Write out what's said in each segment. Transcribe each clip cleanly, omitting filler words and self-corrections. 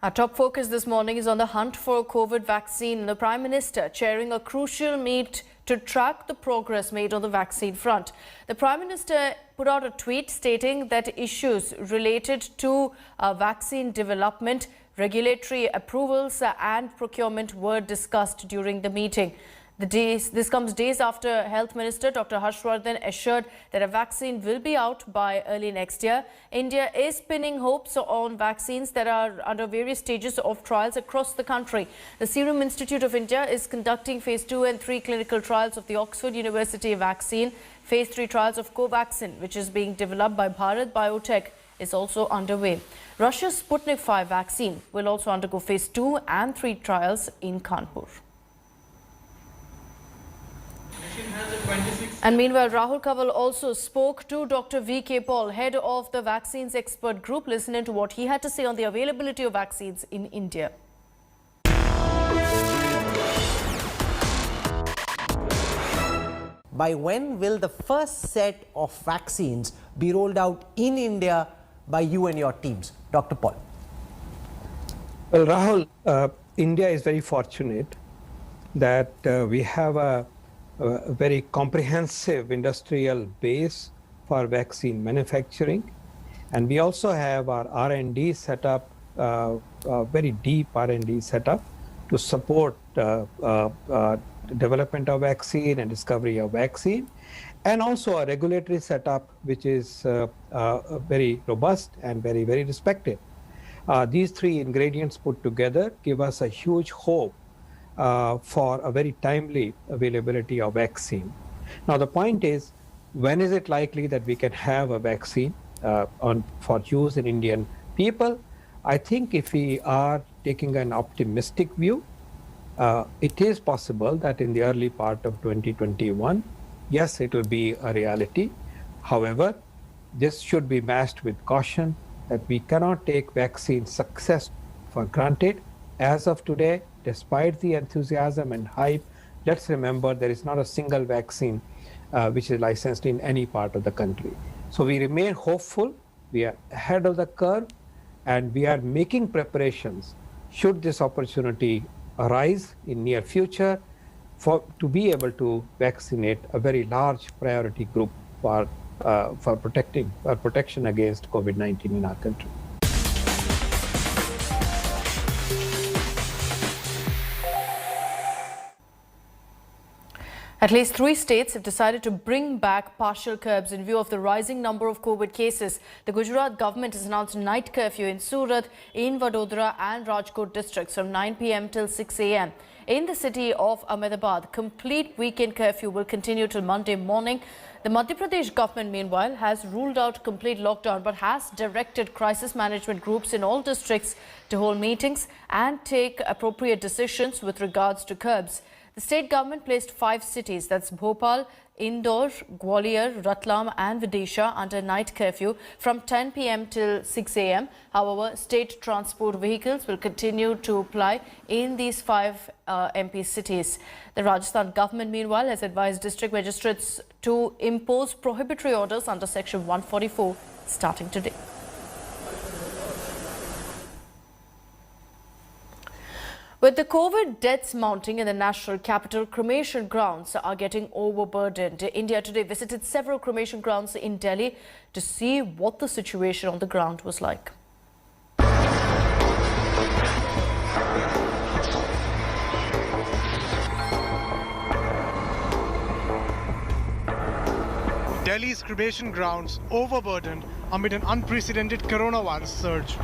Our top focus this morning is on the hunt for COVID vaccine. The Prime Minister chairing a crucial meet to track the progress made on the vaccine front. The Prime Minister put out a tweet stating that issues related to vaccine development, regulatory approvals and procurement were discussed during the meeting. This comes days after Health Minister Dr. Harshvardhan assured that a vaccine will be out by early next year. India is pinning hopes on vaccines that are under various stages of trials across the country. The Serum Institute of India is conducting phase 2 and 3 clinical trials of the Oxford University vaccine. Phase 3 trials of Covaxin, which is being developed by Bharat Biotech, is also underway. Russia's Sputnik V vaccine will also undergo phase 2 and 3 trials in Kanpur. And meanwhile, Rahul Kanwal also spoke to Dr. V.K. Paul, head of the vaccines expert group. Listen in to what he had to say on the availability of vaccines in India. By when will the first set of vaccines be rolled out in India by you and your teams? Dr. Paul. Well, Rahul, India is very fortunate that we have a very comprehensive industrial base for vaccine manufacturing, and we also have our R&D set up, very deep R&D set up to support development of vaccine and discovery of vaccine, and also a regulatory setup which is very robust and very respected. These three ingredients put together give us a huge hope for a very timely availability of vaccine. Now the point is, when is it likely that we can have a vaccine for use in Indian people? I think if we are taking an optimistic view, it is possible that in the early part of 2021, yes, it will be a reality. However, this should be matched with caution that we cannot take vaccine success for granted. As of today, despite the enthusiasm and hype, let's remember there is not a single vaccine which is licensed in any part of the country. So we remain hopeful, we are ahead of the curve, and we are making preparations should this opportunity arise in near future to be able to vaccinate a very large priority group for protection against COVID-19 in our country. At least 3 states have decided to bring back partial curbs in view of the rising number of COVID cases. The Gujarat government has announced night curfew in Surat, in Vadodara and Rajkot districts from 9 p.m. till 6 a.m. In the city of Ahmedabad, complete weekend curfew will continue till Monday morning. The Madhya Pradesh government, meanwhile, has ruled out complete lockdown but has directed crisis management groups in all districts to hold meetings and take appropriate decisions with regards to curbs. The state government placed 5 cities, that's Bhopal, Indore, Gwalior, Ratlam and Vidisha, under night curfew from 10 p.m. till 6 a.m. However, state transport vehicles will continue to ply in these 5 MP cities. The Rajasthan government, meanwhile, has advised district magistrates to impose prohibitory orders under Section 144 starting today. With the COVID deaths mounting in the national capital, cremation grounds are getting overburdened. India Today visited several cremation grounds in Delhi to see what the situation on the ground was like. Delhi's cremation grounds overburdened amid an unprecedented coronavirus surge.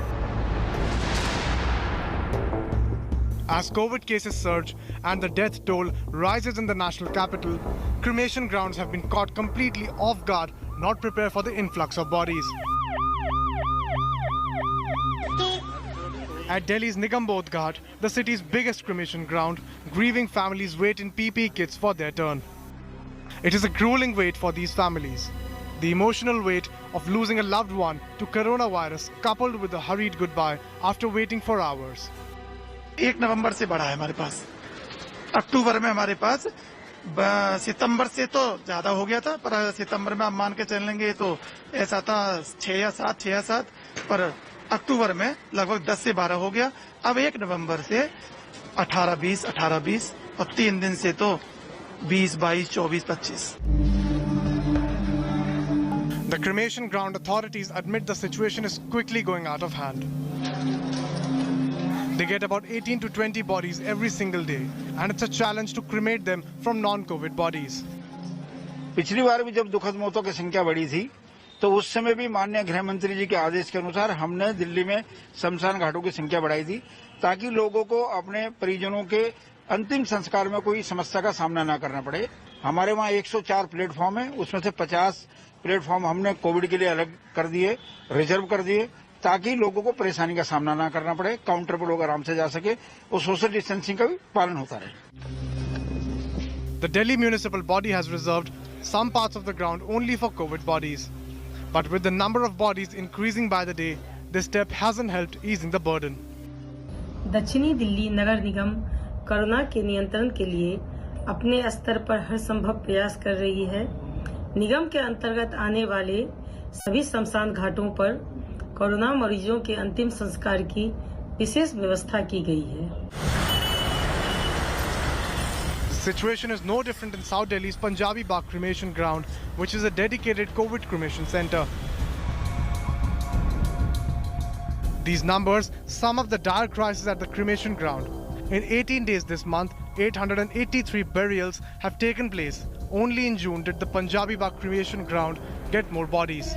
As COVID cases surge and the death toll rises in the national capital, cremation grounds have been caught completely off guard, not prepared for the influx of bodies. At Delhi's Nigambodh Ghat, the city's biggest cremation ground, grieving families wait in PPE kits for their turn. It is a grueling wait for these families. The emotional weight of losing a loved one to coronavirus coupled with a hurried goodbye after waiting for hours. 1 नवंबर से बढ़ा है हमारे पास, अक्टूबर में हमारे पास, सितंबर से तो ज्यादा हो गया था, पर सितंबर में आप मान के चल लेंगे तो ऐसा था 6 या 7, पर अक्टूबर में लगभग 10 से 12 हो गया। अब 1 नवंबर से 18-20, 18-20 और 3 दिन से तो 20-22, 24-25। The cremation ground authorities admit the situation is quickly going out of hand. They get about 18 to 20 bodies every single day, and it's a challenge to cremate them from non-COVID bodies. पिछली बार भी जब दुखद मौतों की संख्या बढ़ी थी तो उस समय भी माननीय गृह मंत्री जी के आदेश के अनुसार हमने दिल्ली में शमशान घाटों की संख्या बढ़ाई थी ताकि लोगों को अपने परिजनों के अंतिम संस्कार में कोई समस्या का सामना न करना पड़े। हमारे वहाँ 104 प्लेटफॉर्म है, उसमें से 50 प्लेटफॉर्म हमने कोविड के लिए अलग कर दिए, रिजर्व कर दिए, ताकि लोगों को परेशानी का सामना ना करना पड़े, काउंटर पर लोग आराम से जा सके और सोशल डिस्टेंसिंग का भी पालन होता रहे। The Delhi municipal body has reserved some parts of the ground only for COVID bodies. But with the number of bodies increasing by the day, this step hasn't helped easing the burden. दक्षिणी दिल्ली नगर निगम corona के नियंत्रण के लिए अपने स्तर पर हर संभव प्रयास कर रही है। निगम के अंतर्गत आने वाले सभी शमशान घाटों पर कोरोना मरीजों के अंतिम संस्कार की विशेष व्यवस्था की गई है। The situation is no different in South Delhi's Punjabi Bagh cremation ground, which is a dedicated COVID cremation center. These numbers sum up the dire crisis at the cremation ground. In 18 days this month, 883 burials have taken place. Only in June did the Punjabi Bagh cremation ground get more bodies.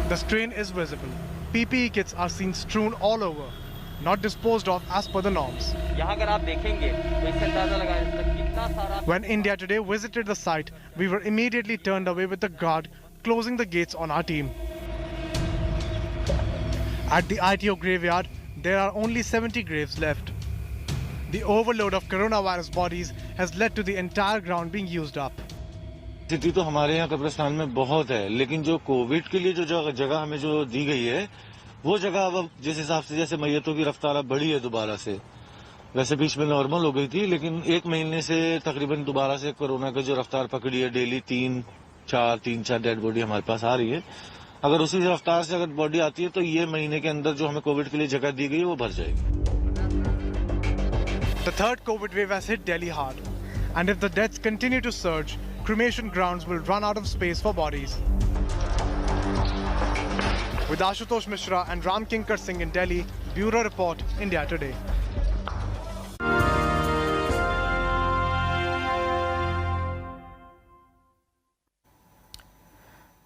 The strain is visible. PPE kits are seen strewn all over, not disposed of as per the norms. When India Today visited the site, we were immediately turned away with the guard closing the gates on our team. At the ITO graveyard, there are only 70 graves left. The overload of coronavirus bodies has led to the entire ground being used up. स्थिति तो हमारे यहाँ कब्रिस्तान में बहुत है, लेकिन जो कोविड के लिए जो जगह हमें जो दी गई है, वो जगह अब जिस हिसाब से जैसे मैयतों की रफ्तार अब बढ़ी है दोबारा से, वैसे बीच में नॉर्मल हो गई थी, लेकिन 1 महीने से तकरीबन दोबारा से कोरोना की जो रफ्तार पकड़ी है, डेली 3-4 डेड बॉडी हमारे पास आ रही है। अगर उसी रफ्तार से अगर बॉडी आती है तो ये महीने के अंदर जो हमें कोविड के लिए जगह दी गई है वो भर जाएगी। The third COVID wave has hit Delhi hard, and if the deaths continue to surge, cremation grounds will run out of space for bodies. With Ashutosh Mishra and Ram Kinkar Singh in Delhi, Bureau Report, India Today.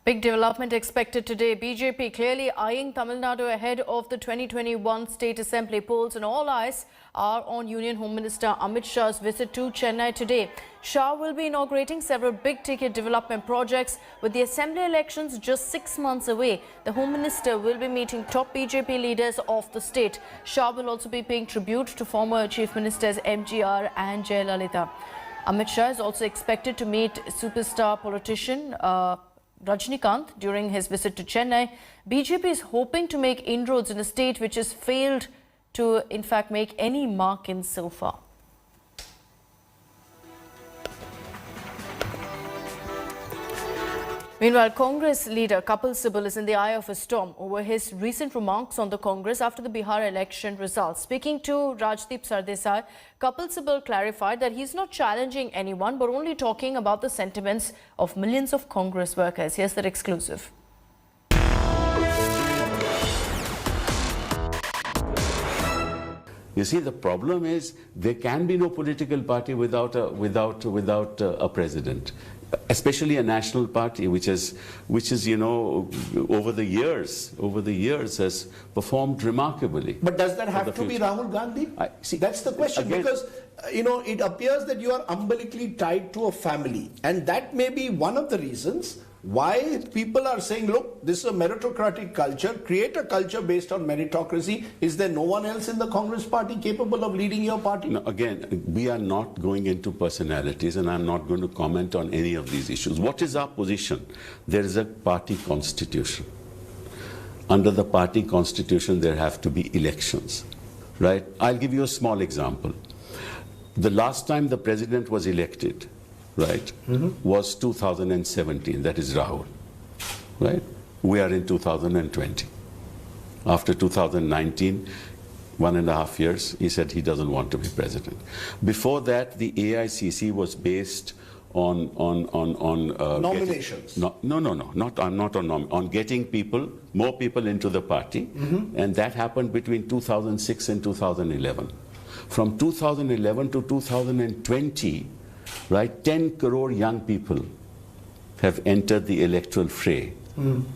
Big development expected today. BJP clearly eyeing Tamil Nadu ahead of the 2021 State Assembly polls, and all eyes are on Union Home Minister Amit Shah's visit to Chennai today. Shah will be inaugurating several big-ticket development projects. With the Assembly elections just 6 months away, the Home Minister will be meeting top BJP leaders of the state. Shah will also be paying tribute to former Chief Ministers MGR and Jayalalitha. Amit Shah is also expected to meet superstar politician Rajnikant during his visit to Chennai. BJP is hoping to make inroads in a state which has failed to, in fact, make any mark in so far. Meanwhile, Congress leader Kapil Sibal is in the eye of a storm over his recent remarks on the Congress after the Bihar election results. Speaking to Rajdeep Sardesai, Kapil Sibal clarified that he's not challenging anyone but only talking about the sentiments of millions of Congress workers. Here's that exclusive. You see, the problem is there can be no political party without a president, especially a national party which is over the years has performed remarkably. But does that have to be Rahul Gandhi? That's the question, again, because it appears that you are umbilically tied to a family, and that may be one of the reasons why people are saying, look, this is a meritocratic culture, create a culture based on meritocracy. Is there no one else in the Congress party capable of leading your party? No, again, we are not going into personalities, and I'm not going to comment on any of these issues. What is our position? There is a party constitution. Under the party constitution, there have to be elections, right? I'll give you a small example. The last time the president was elected, right, was 2017, that is Rahul, right? We are in 2020. After 2019, 1.5 years, he said he doesn't want to be president. Before that, the AICC was based on nominations. On getting more people into the party, and that happened between 2006 and 2011. From 2011 to 2020, right, 10 crore young people have entered the electoral fray.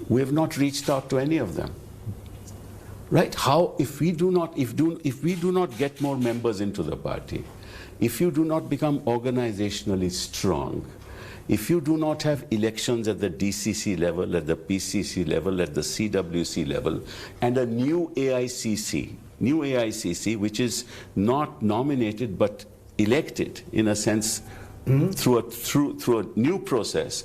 We have not reached out to any of them. Right? How, if we do not get more members into the party, if you do not become organizationally strong, if you do not have elections at the DCC level, at the PCC level, at the CWC level, and a new AICC, which is not nominated but elected in a sense through a new process,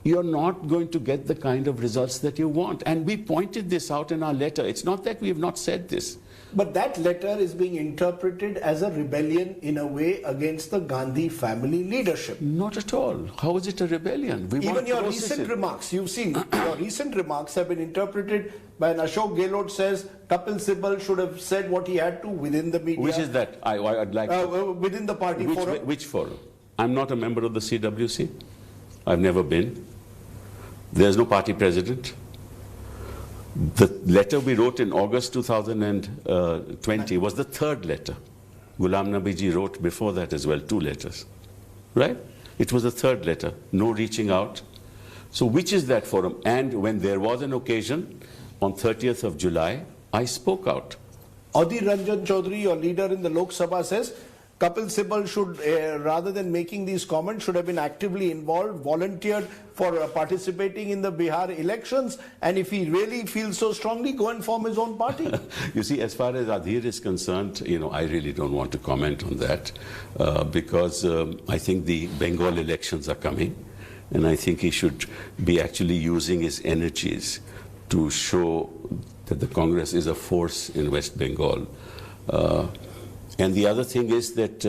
you're not going to get the kind of results that you want. And we pointed this out in our letter. It's not that we have not said this. But that letter is being interpreted as a rebellion in a way against the Gandhi family leadership. Not at all. How is it a rebellion? Even your recent remarks, you've seen, your recent remarks have been interpreted by an Ashok Gehlot says Kapil Sibal should have said what he had to within the media. Which is that? I'd like within the party forum. Which forum? I'm not a member of the CWC. I've never been. There's no party president. The letter we wrote in August 2020 was the third letter. Ghulam Nabi ji wrote before that as well, 2 letters. Right? It was the third letter. No reaching out. So which is that forum? And when there was an occasion, on 30th of July, I spoke out. Adhir Ranjan Chaudhary, your leader in the Lok Sabha, says Kapil Sibal should, rather than making these comments, should have been actively involved, volunteered for participating in the Bihar elections, and if he really feels so strongly, go and form his own party. You see, as far as Adhir is concerned, I really don't want to comment on that because I think the Bengal elections are coming, and I think he should be actually using his energies to show that the Congress is a force in West Bengal. And the other thing is that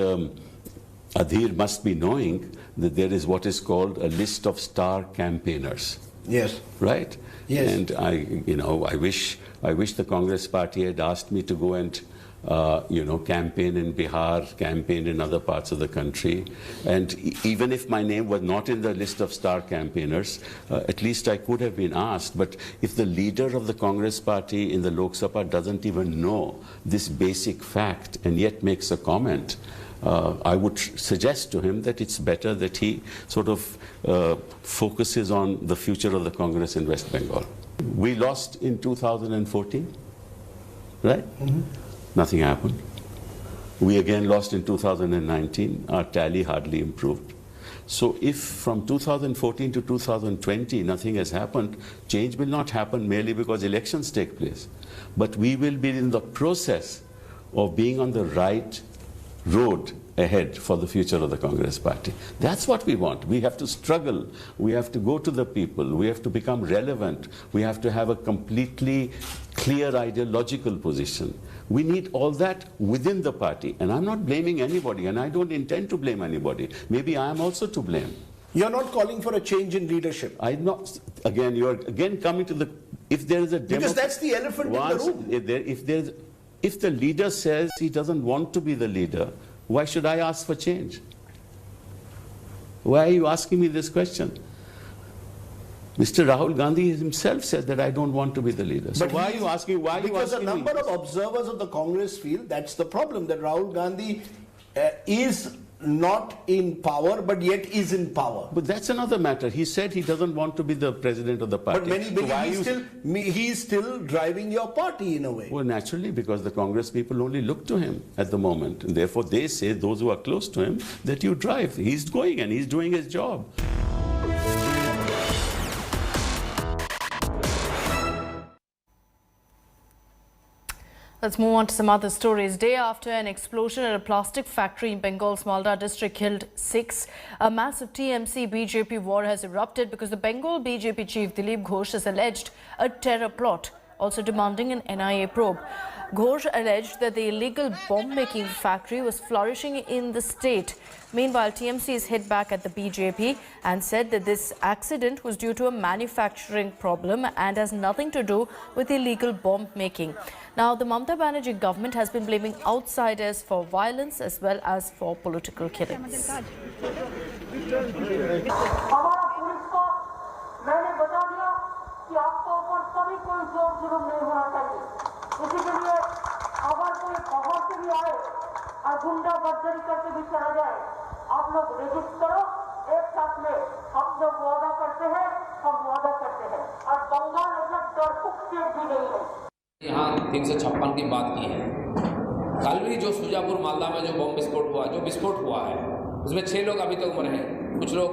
Adhir must be knowing that there is what is called a list of star campaigners. Yes. Right? Yes. And I wish the Congress party had asked me to go and campaign in Bihar, campaign in other parts of the country. And even if my name was not in the list of star campaigners, at least I could have been asked. But if the leader of the Congress party in the Lok Sabha doesn't even know this basic fact and yet makes a comment, I would suggest to him that it's better that he sort of focuses on the future of the Congress in West Bengal. We lost in 2014, right? Nothing happened. We again lost in 2019. Our tally hardly improved. So if from 2014 to 2020 nothing has happened, change will not happen merely because elections take place. But we will be in the process of being on the right road ahead for the future of the Congress party. That's what we want. We have to struggle. We have to go to the people. We have to become relevant. We have to have a completely clear ideological position. We need all that within the party. And I'm not blaming anybody, and I don't intend to blame anybody. Maybe I am also to blame. You're not calling for a change in leadership. I'm not. Again, you're again coming to the. If there is a because that's the elephant in the room. If the leader says he doesn't want to be the leader, why should I ask for change? Why are you asking me this question? Mr. Rahul Gandhi himself said that I don't want to be the leader. So why are you asking? Why are you asking me? Because a number of observers of the Congress feel that's the problem, that Rahul Gandhi is not in power, but yet is in power. But that's another matter. He said he doesn't want to be the president of the party. But many believe he's still driving your party in a way. Well, naturally, because the Congress people only look to him at the moment. And therefore, they say, those who are close to him, that you drive. He's going and he's doing his job. Let's move on to some other stories. Day after an explosion at a plastic factory in Bengal's Malda district killed 6, a massive TMC-BJP war has erupted because the Bengal BJP chief Dilip Ghosh has alleged a terror plot also demanding an NIA probe. Ghosh alleged that the illegal bomb-making factory was flourishing in the state. Meanwhile, TMC's hit back at the BJP and said that this accident was due to a manufacturing problem and has nothing to do with illegal bomb-making. Now, the Mamata Banerjee government has been blaming outsiders for violence as well as for political killings. इसी के लिए अगर कोई बाहर से भी आए और गुंडा बदरी करके भी चला जाए, आप लोग रजिस्टर करो, एक साथ में हम लोग वादा करते हैं और बंगाल मतलब डरपुक स्टेट भी नहीं है। यहाँ 356 की बात की है। कल भी जो सुजापुर मालदा में जो बम विस्फोट हुआ है, उसमें 6 लोग अभी तक मरे हैं, कुछ लोग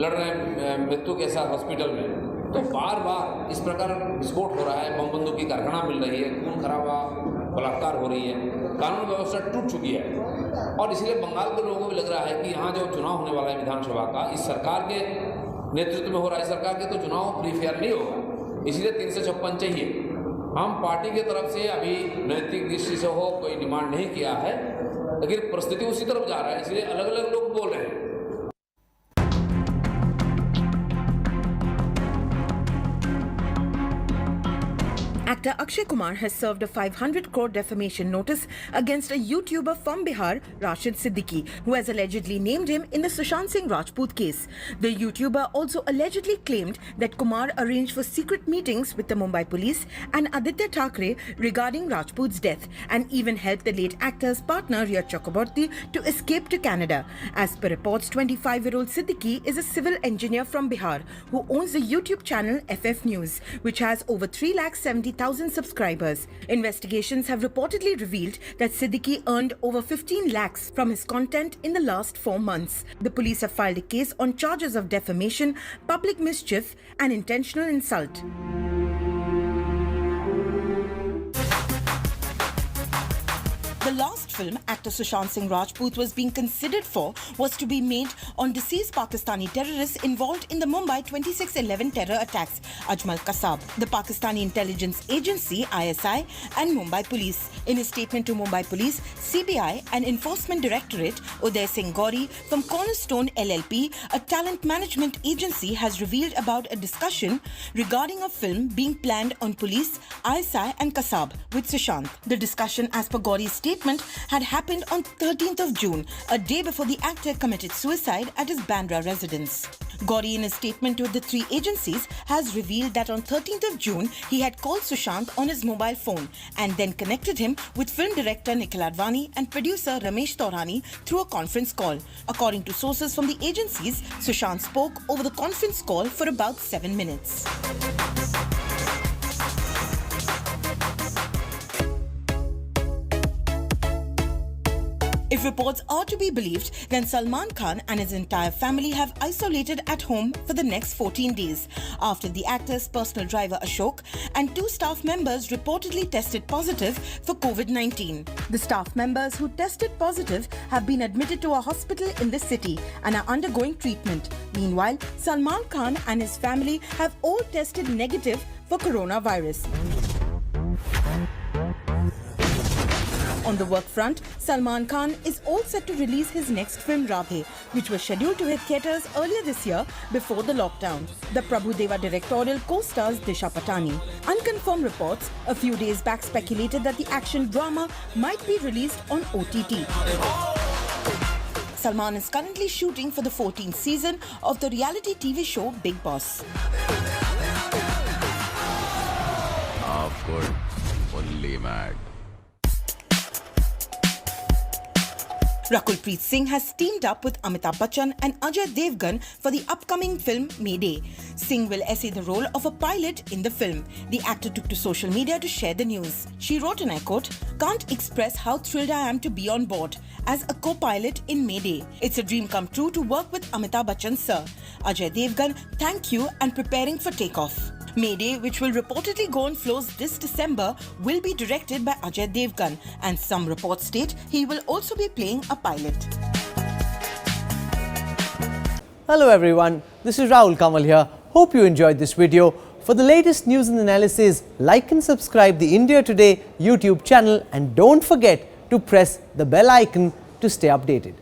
लड़ रहे हैं मृत्यु के साथ हॉस्पिटल में। तो बार बार इस प्रकार विस्फोट हो रहा है, बम बंदूक की कारखाना मिल रही है, खून खराबा, बलात्कार हो रही है, कानून व्यवस्था टूट चुकी है। और इसलिए बंगाल के लोगों को भी लग रहा है कि यहाँ जो चुनाव होने वाला है विधानसभा का, इस सरकार के नेतृत्व में हो रहा है, सरकार के तो चुनाव फ्री फेयर नहीं होगा, इसलिए 356 चाहिए। हम पार्टी की तरफ से अभी नैतिक दृष्टि से हो कोई डिमांड नहीं किया है, लेकिन परिस्थिति उसी तरफ जा रहा है, इसलिए अलग अलग लोग बोल रहे हैं। Actor Akshay Kumar has served a 500 crore defamation notice against a YouTuber from Bihar, Rashid Siddiqui, who has allegedly named him in the Sushant Singh Rajput case. The YouTuber also allegedly claimed that Kumar arranged for secret meetings with the Mumbai police and Aditya Thackeray regarding Rajput's death, and even helped the late actor's partner Riya Chakraborty to escape to Canada. As per reports, 25-year-old Siddiqui is a civil engineer from Bihar who owns the YouTube channel FF News, which has over 370,000 subscribers. Investigations have reportedly revealed that Siddiqui earned over 15 lakhs from his content in the last 4 months. The police have filed a case on charges of defamation, public mischief, and intentional insult. The last film actor Sushant Singh Rajput was being considered for was to be made on deceased Pakistani terrorists involved in the Mumbai 26/11 terror attacks, Ajmal Kasab, the Pakistani intelligence agency ISI, and Mumbai police. In a statement to Mumbai police, CBI and Enforcement Directorate, Uday Singh Gauri from Cornerstone LLP, a talent management agency, has revealed about a discussion regarding a film being planned on police, ISI and Kasab with Sushant. The discussion, as per Gauri's statement, had happened on 13th of June, a day before the actor committed suicide at his Bandra residence. Gauri, in a statement to the 3 agencies, has revealed that on 13th of June, he had called Sushant on his mobile phone and then connected him with film director Nikhil Advani and producer Ramesh Taurani through a conference call. According to sources from the agencies, Sushant spoke over the conference call for about 7 minutes. If reports are to be believed, then Salman Khan and his entire family have isolated at home for the next 14 days after the actor's personal driver Ashok and 2 staff members reportedly tested positive for COVID-19. The staff members who tested positive have been admitted to a hospital in the city and are undergoing treatment. Meanwhile, Salman Khan and his family have all tested negative for coronavirus. On the work front, Salman Khan is all set to release his next film Radhe, which was scheduled to hit theatres earlier this year before the lockdown. The Prabhu Deva directorial co-stars Disha Patani. Unconfirmed reports a few days back speculated that the action drama might be released on OTT. Salman is currently shooting for the 14th season of the reality TV show Big Boss. Half good, only mad. Rakul Preet Singh has teamed up with Amitabh Bachchan and Ajay Devgan for the upcoming film Mayday. Singh will essay the role of a pilot in the film. The actor took to social media to share the news. She wrote, and I quote, "Can't express how thrilled I am to be on board as a co-pilot in Mayday. It's a dream come true to work with Amitabh Bachchan sir. Ajay Devgan, thank you, and preparing for takeoff." Mayday, which will reportedly go on floors this December, will be directed by Ajay Devgan, and some reports state he will also be playing a pilot. Hello everyone, this is Rahul Kamal here. Hope you enjoyed this video. For the latest news and analysis, like and subscribe the India Today YouTube channel and don't forget to press the bell icon to stay updated.